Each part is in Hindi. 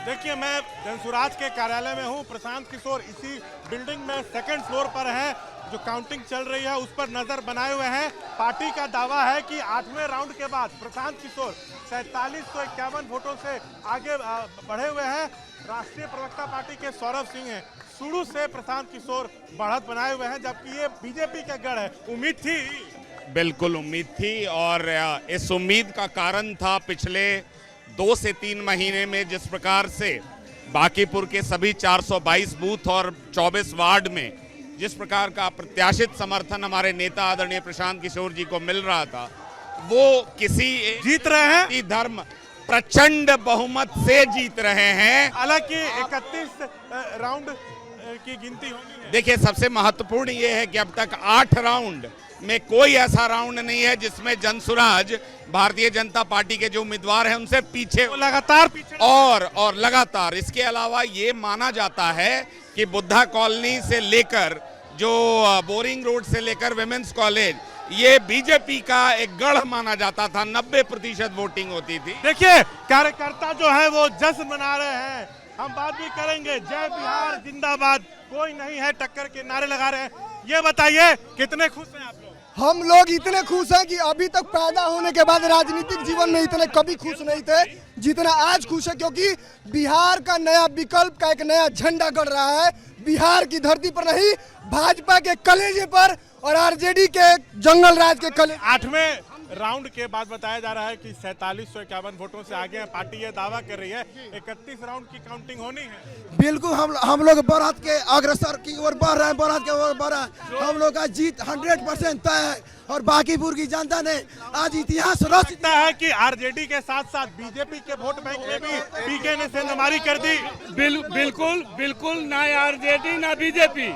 देखिए, मैं जनसुराज के कार्यालय में हूं। प्रशांत किशोर इसी बिल्डिंग में सेकंड फ्लोर पर है। जो काउंटिंग चल रही है उस पर नजर बनाए हुए हैं। पार्टी का दावा है कि 8वें राउंड के बाद प्रशांत किशोर 4751 वोटों से आगे बढ़े हुए हैं। राष्ट्रीय प्रवक्ता पार्टी के सौरभ सिंह हैं। शुरू से प्रशांत किशोर बढ़त बनाए हुए हैं, जबकि ये बीजेपी का गढ़ है। उम्मीद थी? बिल्कुल उम्मीद थी, और इस उम्मीद का कारण था पिछले 2 से 3 महीने में जिस प्रकार से बांकीपुर के सभी 422 बूथ और 24 वार्ड में जिस प्रकार का प्रत्याशित समर्थन हमारे नेता आदरणीय प्रशांत किशोर जी को मिल रहा था, वो किसी जीत रहे हैं, धर्म प्रचंड बहुमत से जीत रहे हैं। हालांकि 31 राउंड की गिनती होनी है। देखिए, सबसे महत्वपूर्ण ये है कि अब तक 8 राउंड में कोई ऐसा राउंड नहीं है जिसमें जनसुराज भारतीय जनता पार्टी के जो उम्मीदवार हैं उनसे पीछे, लगातार पीछे और लगातार। इसके अलावा ये माना जाता है कि बुद्धा कॉलोनी से लेकर जो बोरिंग रोड से लेकर विमेंस कॉलेज, ये बीजेपी का एक गढ़ माना जाता था। 90% वोटिंग होती थी। देखिए, कार्यकर्ता जो है वो जश्न मना रहे हैं। हम बात भी करेंगे। जय बिहार जिंदाबाद, कोई नहीं है टक्कर के नारे लगा रहे हैं। ये बताइए, कितने खुश हैं आप लोग? हम लोग इतने खुश हैं कि अभी तक पैदा होने के बाद राजनीतिक जीवन में इतने कभी खुश नहीं थे जितना आज खुश है, क्योंकि बिहार का नया विकल्प का एक नया झंडा गड़ रहा है। बिहार की धरती पर नहीं, भाजपा के कलेजे पर और आरजेडी के जंगल राज के कलेजे। 8वें राउंड के बाद बताया जा रहा है कि 4751 वोटों से आगे है। पार्टी ये दावा कर रही है 31 राउंड की काउंटिंग होनी है। बिल्कुल, हम लोग बढ़त के अग्रसर की ओर बढ़ रहे हैं, बढ़त के ओर बढ़ रहे हैं। हम लोग का जीत 100% तय है और बांकीपुर की जनता ने आज इतिहास रचता है कि आरजेडी के साथ साथ बीजेपी के वोट बैंक में भी पीके ने सेंधमारी कर दी। बिल्कुल ना आरजेडी ना बीजेपी।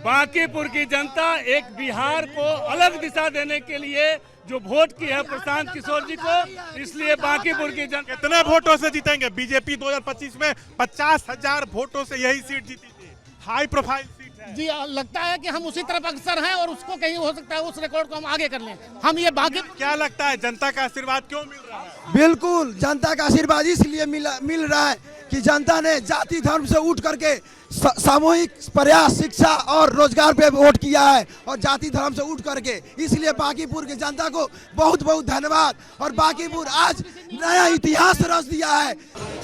बांकीपुर की जनता एक बिहार को अलग दिशा देने के लिए जो वोट की है प्रशांत किशोर जी को, इसलिए बांकीपुर की जनता। कितने वोटों से जीतेंगे? बीजेपी 2025 में 50,000 वोटों से यही सीट जीती थी। हाई प्रोफाइल सीट है। जी, लगता है कि हम उसी तरफ अग्रसर हैं और उसको कहीं हो सकता है उस रिकॉर्ड को हम आगे कर लें। हम ये बाकी क्या लगता है, जनता का आशीर्वाद क्यों मिल रहा है? बिल्कुल, जनता का आशीर्वाद इसलिए मिल रहा है कि जनता ने जाति धर्म से उठ करके सामूहिक प्रयास, शिक्षा और रोजगार पे वोट किया है, और जाति धर्म से उठ करके। इसलिए बांकीपुर की जनता को बहुत बहुत धन्यवाद। और बांकीपुर आज नया इतिहास रच दिया है।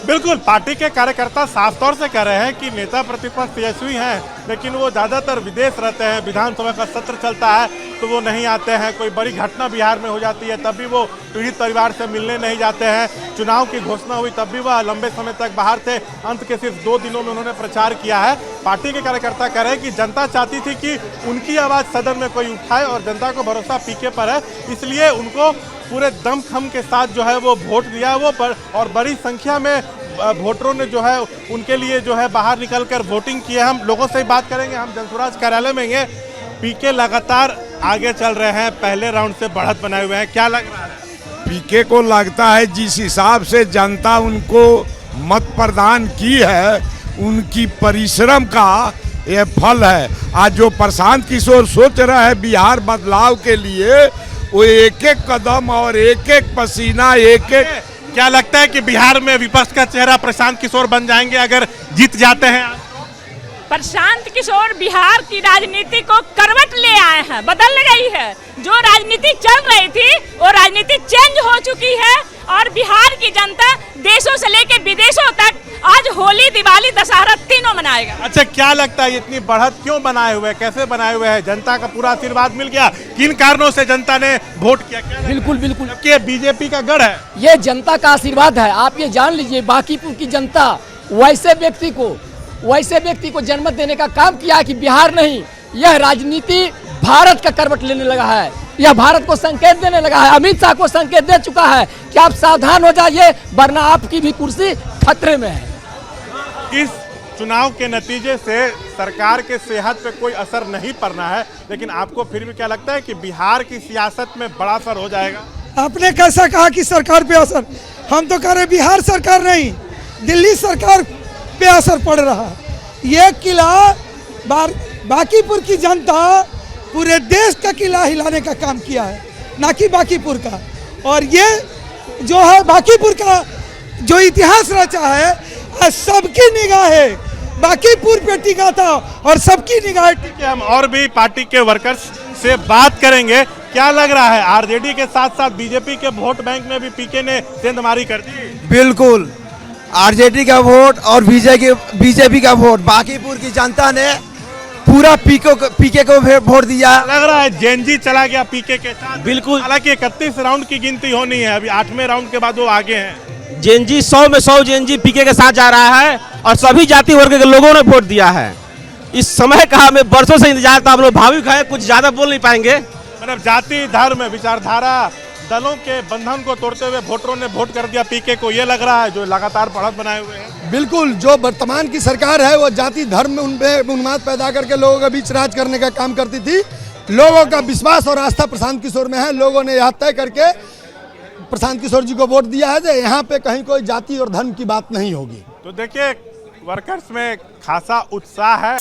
बिल्कुल, पार्टी के कार्यकर्ता साफ तौर से कह रहे हैं कि नेता प्रतिपक्ष तेजस्वी हैं, लेकिन वो ज्यादातर विदेश रहते हैं। विधानसभा का सत्र चलता है तो वो नहीं आते हैं। कोई बड़ी घटना बिहार में हो जाती है तब भी वो पीड़ित परिवार से मिलने नहीं जाते हैं। चुनाव की घोषणा हुई तब भी वह लंबे समय तक बाहर थे। अंत के सिर्फ 2 दिनों में उन्होंने प्रचार किया है। पार्टी के कार्यकर्ता कह रहे हैं कि जनता चाहती थी कि उनकी आवाज सदन में कोई उठाए, और जनता को भरोसा पीके पर है, इसलिए उनको पूरे दमखम के साथ जो है वो वोट दिया। वो और बड़ी संख्या में वोटरों ने जो है उनके लिए जो है बाहर निकलकर वोटिंग की है। हम लोगों से बात करेंगे। हम जनसुराज कार्यालय में हैं। पीके लगातार आगे चल रहे हैं, पहले राउंड से बढ़त बनाए हुए हैं। क्या लग रहा है? पीके को लगता है जिस हिसाब से जनता उनको मत प्रदान की है, उनकी परिश्रम का ये फल है। आज जो प्रशांत किशोर सोच रहे हैं बिहार बदलाव के लिए, वो एक एक कदम और एक एक पसीना, एक एक। क्या लगता है कि बिहार में विपक्ष का चेहरा प्रशांत किशोर बन जाएंगे अगर जीत जाते हैं? प्रशांत किशोर बिहार की राजनीति को करवट ले आए हैं, बदल गई है। जो राजनीति चल रही थी वो राजनीति चेंज हो चुकी है, और बिहार की जनता देशों से लेकर विदेशों तक आज होली, दिवाली, दशहरा तीनों मनाएगा। अच्छा, क्या लगता है इतनी बढ़त क्यों बनाए हुए, कैसे बनाए हुए हैं? जनता का पूरा आशीर्वाद मिल गया? किन कारणों से जनता ने वोट किया? बिल्कुल ये बीजेपी का गढ़ है। ये जनता का आशीर्वाद है। आप ये जान लीजिए, बांकीपुर की जनता वैसे व्यक्ति को जन्म देने का काम किया कि बिहार नहीं, यह राजनीति भारत का करवट लेने लगा है। यह भारत को संकेत देने लगा है। अमित शाह को संकेत दे चुका है कि आप सावधान हो जाइए, वरना आपकी भी कुर्सी खतरे में है। इस चुनाव के नतीजे से सरकार के सेहत पे कोई असर नहीं पड़ना है, लेकिन आपको फिर भी क्या लगता है कि बिहार की सियासत में बड़ा असर हो जाएगा? आपने कैसा कहा कि सरकार पे असर? हम तो कह रहे बिहार सरकार नहीं, दिल्ली सरकार पे असर पड़ रहा है। ये किला बांकीपुर की जनता पूरे देश का किला हिलाने का काम किया है, ना कि बांकीपुर का। और ये जो है बांकीपुर का जो इतिहास रचा है, आज सबकी निगाहें बांकीपुर पे टिका था और सबकी निगाहें कि हम और भी पार्टी के वर्कर्स से बात करेंगे। क्या लग रहा है, आरजेडी के साथ साथ बीजेपी के वोट बैंक में भी पीके ने सेंधमारी कर दी? बिल्कुल, आरजेडी का वोट और बीजेपी का वोट बांकीपुर की जनता ने पूरा पीके को वोट दिया। लग रहा है जेएनजी चला गया पीके के साथ। बिल्कुल। हालांकि 31 राउंड की गिनती होनी है, अभी 8वें राउंड के बाद वो आगे हैं। जेएनजी 100 में 100 जेएनजी पीके के साथ जा रहा है और सभी जाति वर्ग के लोगों ने वोट दिया है। इस समय का हमें वर्षों से इंतजार था, हम लोग भावुक है, कुछ ज्यादा बोल नहीं पाएंगे। मतलब जाति धर्म विचारधारा दलों के बंधन को तोड़ते हुए वोटरों ने वोट कर दिया पीके को, ये लग रहा है जो लगातार बढ़त बनाए हुए हैं। बिल्कुल, जो वर्तमान की सरकार है वो जाति धर्म में उनपे उन्माद पैदा करके लोगों के बीच राज करने का काम करती थी। लोगों का विश्वास और आस्था प्रशांत किशोर में है। लोगों ने यह तय करके प्रशांत किशोर जी को वोट दिया है कि यहाँ पे कहीं कोई जाति और धर्म की बात नहीं होगी। तो देखिए वर्कर्स में खासा उत्साह है।